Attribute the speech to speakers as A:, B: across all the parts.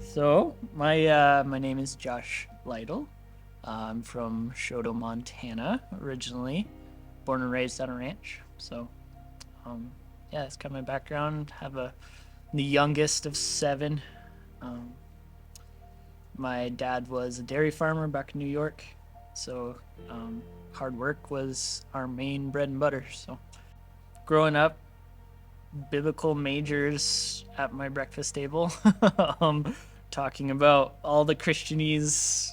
A: So my name is Josh Lytle. I'm from Shoto, Montana, originally, born and raised on a ranch. Um, yeah, that's kind of my background. The youngest of seven. Um, my dad was a dairy farmer back in New York, so um, hard work was our main bread and butter. So growing up, biblical majors at my breakfast table, um, talking about all the Christianese,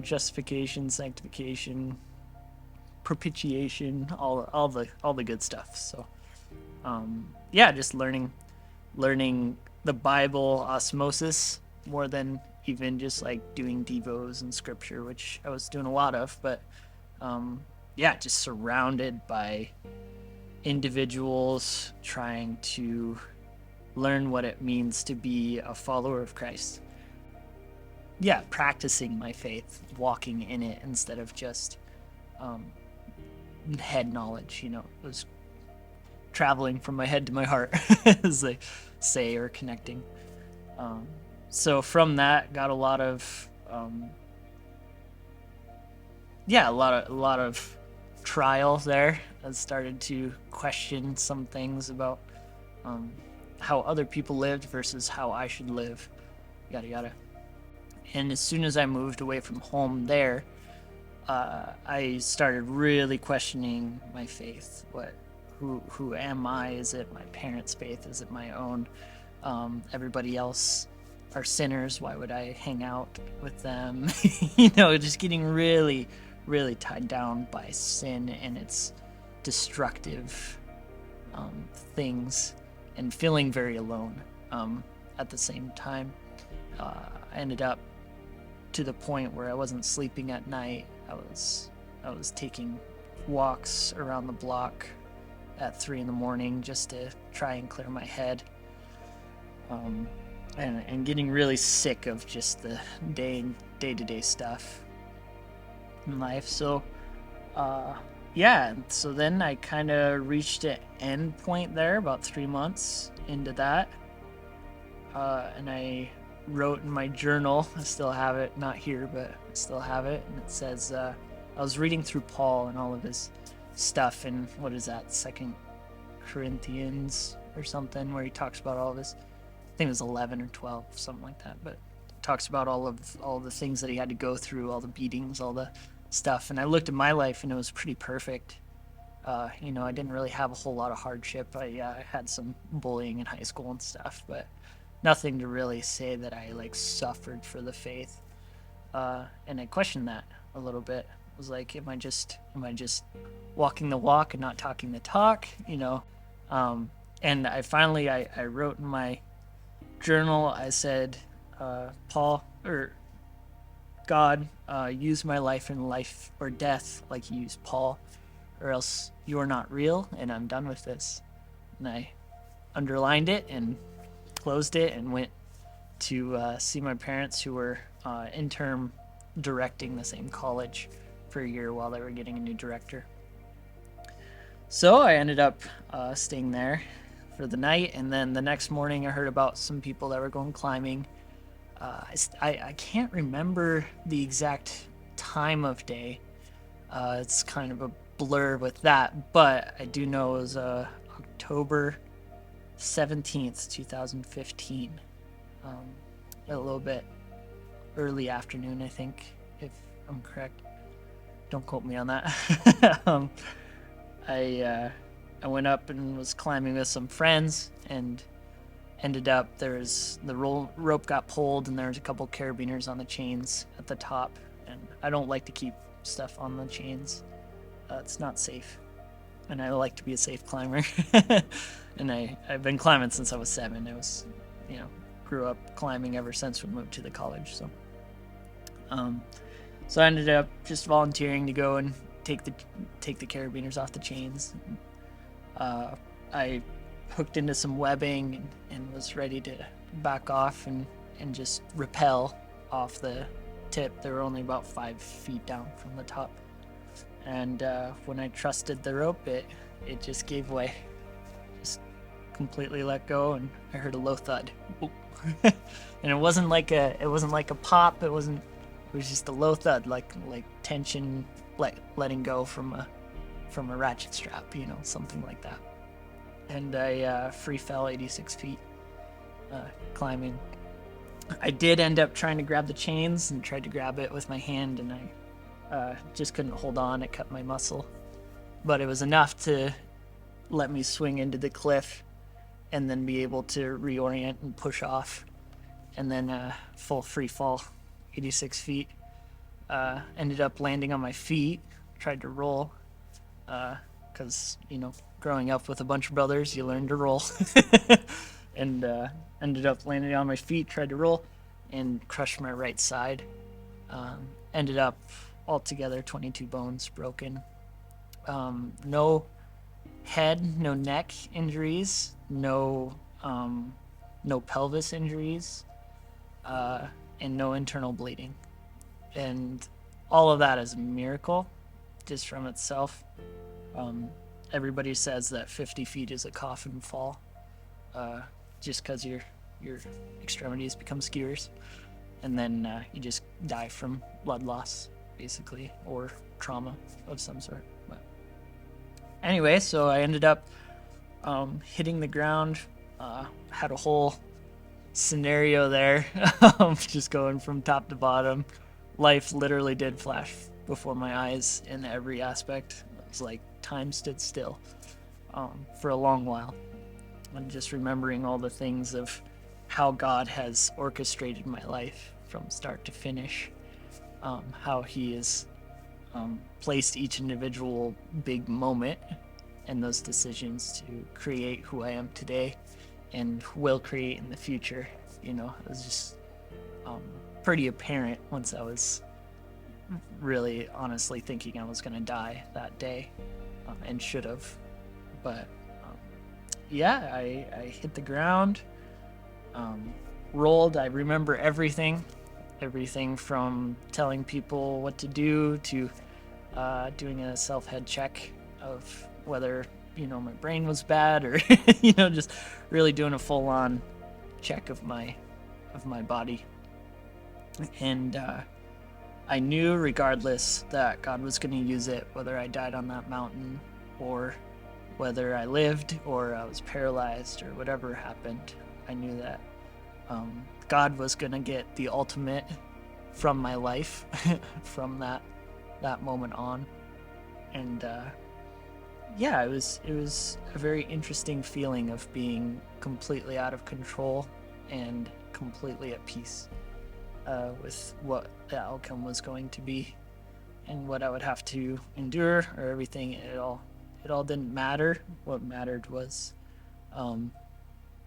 A: justification, sanctification, propitiation, all the good stuff. Yeah, just learning the Bible osmosis more than even just like doing devos and scripture, which I was doing a lot of. But yeah, just surrounded by individuals trying to learn what it means to be a follower of Christ. Yeah, practicing my faith, walking in it instead of just um, head knowledge. It was traveling from my head to my heart, as they say, or connecting. Um, so from that, got a lot of a lot of trial there. I started to question some things about um, how other people lived versus how I should live, yada yada. And as soon as I moved away from home there, I started really questioning my faith. Who am I? Is it my parents' faith? Is it my own? Everybody else are sinners. Why would I hang out with them? Just getting really, really tied down by sin and its destructive things, and feeling very alone at the same time. I ended up to the point where I wasn't sleeping at night. I was taking walks around the block at 3 in the morning just to try and clear my head, and getting really sick of just the day-to-day stuff in life. Yeah, so then I kind of reached an end point there about 3 months into that, and I wrote in my journal. I still have it, not here, but I still have it, and it says, I was reading through Paul and all of his stuff, and what is that, Second Corinthians or something, where he talks about all of his, I think it was 11 or 12, something like that, but talks about all the things that he had to go through, all the beatings, all the stuff. And I looked at my life, and it was pretty perfect. I didn't really have a whole lot of hardship. I had some bullying in high school and stuff, but nothing to really say that I like suffered for the faith. And I questioned that a little bit. I was like, am I just walking the walk and not talking the talk? And I wrote in my journal. I said, Paul, or God, use my life in life or death like you used Paul, or else you're not real, and I'm done with this. And I underlined it and closed it and went to see my parents, who were interim directing the same college for a year while they were getting a new director. So I ended up staying there for the night, and then the next morning I heard about some people that were going climbing. I can't remember the exact time of day. It's kind of a blur with that, but I do know it was October 17th, 2015. A little bit early afternoon, I think, if I'm correct. Don't quote me on that. I went up and was climbing with some friends, and ended up, the rope got pulled, and there was a couple carabiners on the chains at the top, and I don't like to keep stuff on the chains. It's not safe, and I like to be a safe climber. And I've been climbing since I was 7. Grew up climbing ever since we moved to the college. So I ended up just volunteering to go and take the carabiners off the chains. I hooked into some webbing, and was ready to back off and just rappel off the tip. They were only about 5 feet down from the top. And when I trusted the rope, it just gave way. Just completely let go, and I heard a low thud. And it wasn't like a pop. It was just a low thud, like tension, letting go from a ratchet strap, something like that. And I free fell 86 feet climbing. I did end up trying to grab the chains and tried to grab it with my hand, and I just couldn't hold on. It cut my muscle, but it was enough to let me swing into the cliff and then be able to reorient and push off, and then full free fall 86 feet. Ended up landing on my feet, tried to roll, because growing up with a bunch of brothers, you learn to roll. And ended up landing on my feet, tried to roll, and crushed my right side. Ended up altogether 22 bones broken. No head, no neck injuries, no pelvis injuries, and no internal bleeding. And all of that is a miracle just from itself. Everybody says that 50 feet is a coffin fall, just because your extremities become skewers, and then you just die from blood loss, basically, or trauma of some sort. But anyway, so I ended up hitting the ground, had a whole scenario there, just going from top to bottom. Life literally did flash before my eyes in every aspect. It was like time stood still for a long while. And just remembering all the things of how God has orchestrated my life from start to finish, how He has placed each individual big moment and those decisions to create who I am today and will create in the future. It was just pretty apparent once I was really honestly thinking I was going to die that day, and should have. But yeah, I hit the ground, rolled. I remember everything from telling people what to do to doing a self-head check of whether my brain was bad, or just really doing a full-on check of my body. And I knew regardless that God was going to use it, whether I died on that mountain or whether I lived or I was paralyzed or whatever happened. I knew that God was going to get the ultimate from my life from that moment on. And yeah, it was a very interesting feeling of being completely out of control and completely at peace with what the outcome was going to be and what I would have to endure, or everything. It all didn't matter. What mattered was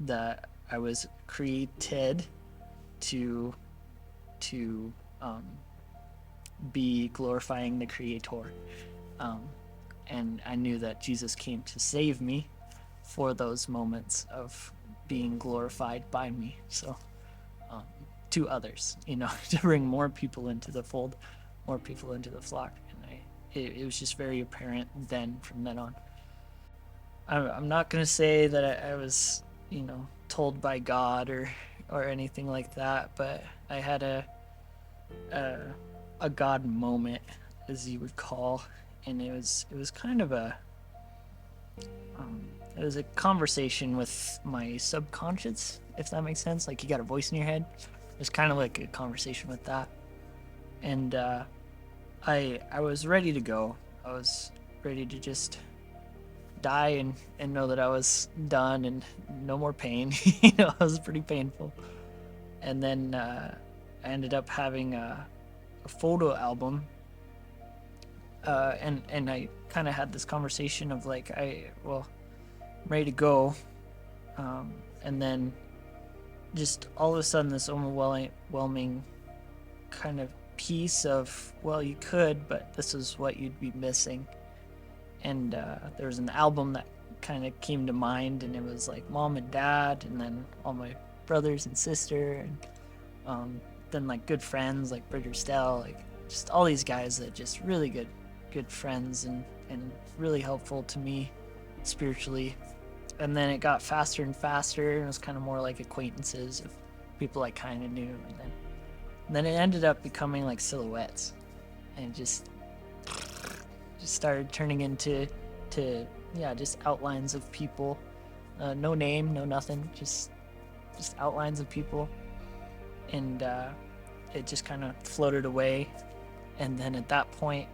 A: that I was created to be glorifying the Creator. And I knew that Jesus came to save me for those moments of being glorified by me. So to others, to bring more people into the fold, more people into the flock. And it was just very apparent then, from then on. I'm not going to say that I was, told by God or anything like that, but I had a God moment, as you would call, and it was kind of it was a conversation with my subconscious, if that makes sense. Like, you got a voice in your head. It was kind of like a conversation with that. And I was ready to go. I was ready to just die and know that I was done and no more pain. It was pretty painful. And then I ended up having a photo album. And I kind of had this conversation of like, I'm ready to go. And then just all of a sudden this overwhelming kind of piece of, well, you could, but this is what you'd be missing. And there was an album that kind of came to mind, and it was like Mom and Dad, and then all my brothers and sister, and then like good friends like Bridger Stell, like just all these guys that just really good friends and really helpful to me spiritually. And then it got faster and faster, and it was kind of more like acquaintances of people I kind of knew, and then it ended up becoming like silhouettes, and just started turning into yeah, just outlines of people, no name, no nothing, just outlines of people, and it just kind of floated away. And then at that point,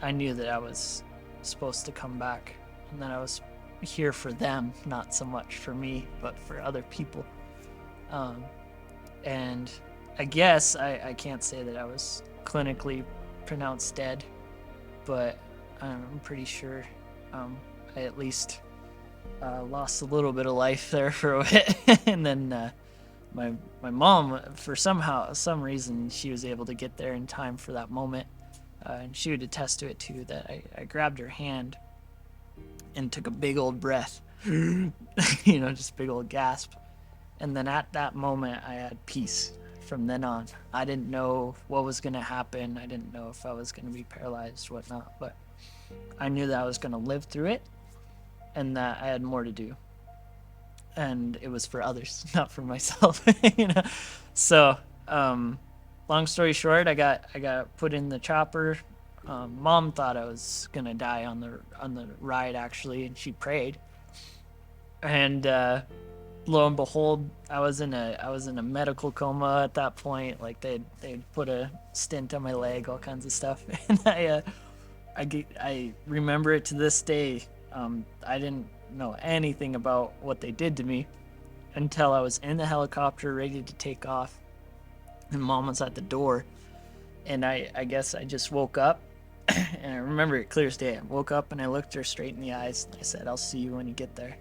A: I knew that I was supposed to come back, and that I was here for them, not so much for me, but for other people. And I guess I can't say that I was clinically pronounced dead, but I'm pretty sure I at least lost a little bit of life there for a bit. And then my mom, for some reason, she was able to get there in time for that moment. And she would attest to it too, that I grabbed her hand and took a big old breath, just big old gasp. And then at that moment, I had peace from then on. I didn't know what was going to happen. I didn't know if I was going to be paralyzed, whatnot, but I knew that I was going to live through it and that I had more to do. And it was for others, not for myself, So, long story short, I got put in the chopper. Mom thought I was gonna die on the ride, actually, and she prayed. And lo and behold, I was in a medical coma at that point. Like they'd put a stint on my leg, all kinds of stuff. And I remember it to this day. I didn't know anything about what they did to me until I was in the helicopter ready to take off, and Mom was at the door. And I guess I just woke up, and I remember it clear as day. I woke up and I looked her straight in the eyes, and I said, "I'll see you when you get there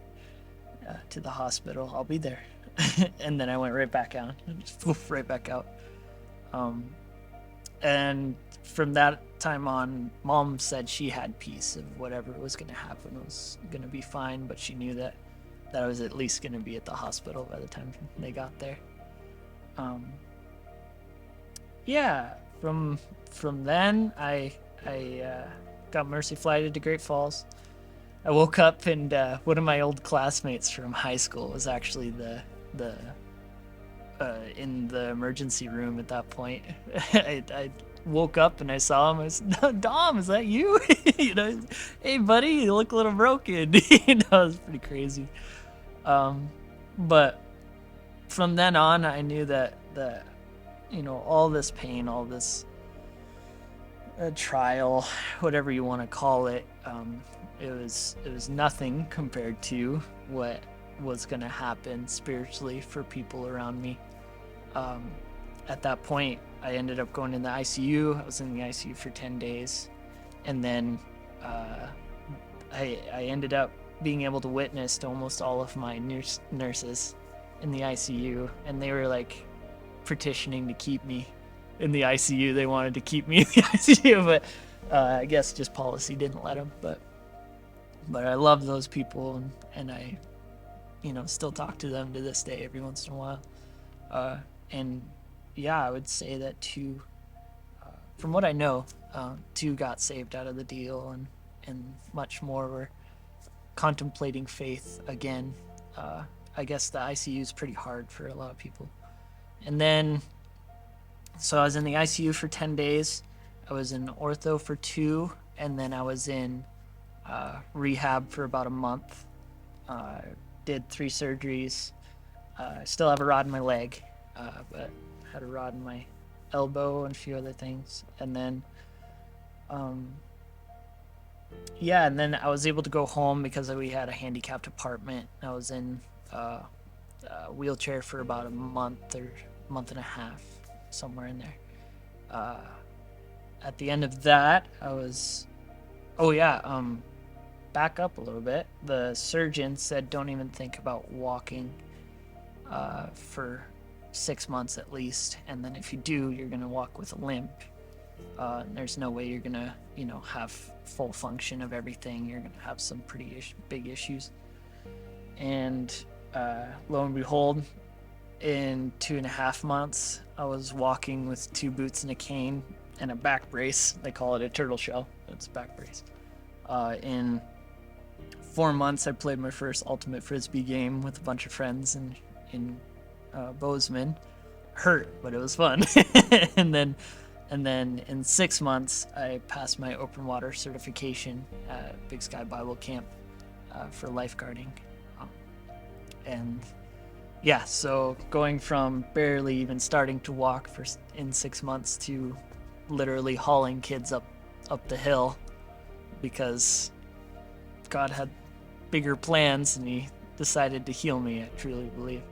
A: to the hospital. I'll be there." And then I went right back out, just poof, right back out. And from that time on, Mom said she had peace of whatever was going to happen was going to be fine, but she knew that I was at least going to be at the hospital by the time they got there. Yeah, from then, I got mercy flighted to Great Falls. I woke up, and one of my old classmates from high school was actually the in the emergency room at that point. I woke up and I saw him. I was, "No, Dom, is that you?" "Hey, buddy, you look a little broken." It was pretty crazy. But from then on, I knew that all this pain, all this trial, whatever you want to call it, it was nothing compared to what was going to happen spiritually for people around me. At that point, I ended up going in the ICU. I was in the ICU for 10 days. And then I ended up being able to witness to almost all of my nurses in the ICU. And they were like petitioning to keep me in the ICU. They wanted to keep me in the ICU, but I guess just policy didn't let them. But I love those people, and I still talk to them to this day every once in a while. And yeah, I would say that two, from what I know, two got saved out of the deal, and much more were contemplating faith again. I guess the ICU is pretty hard for a lot of people. And then, so I was in the ICU for 10 days. I was in ortho for 2, and then I was in rehab for about a month. Did 3 surgeries. I still have a rod in my leg, but had a rod in my elbow and a few other things. And then, and then I was able to go home because we had a handicapped apartment. I was in a wheelchair for about a month or month and a half, somewhere in there. At the end of that, I was, back up a little bit. The surgeon said don't even think about walking for 6 months at least, and then if you do, you're gonna walk with a limp. There's no way you're gonna have full function of everything. You're gonna have some pretty big issues. And lo and behold, in 2.5 months, I was walking with 2 boots and a cane and a back brace. They call it a turtle shell. It's a back brace. In 4 months, I played my first ultimate frisbee game with a bunch of friends in Bozeman. Hurt, but it was fun. and then in 6 months, I passed my open water certification at Big Sky Bible Camp for lifeguarding. Um, and yeah, so going from barely even starting to walk in 6 months to literally hauling kids up the hill because God had bigger plans and he decided to heal me, I truly believe.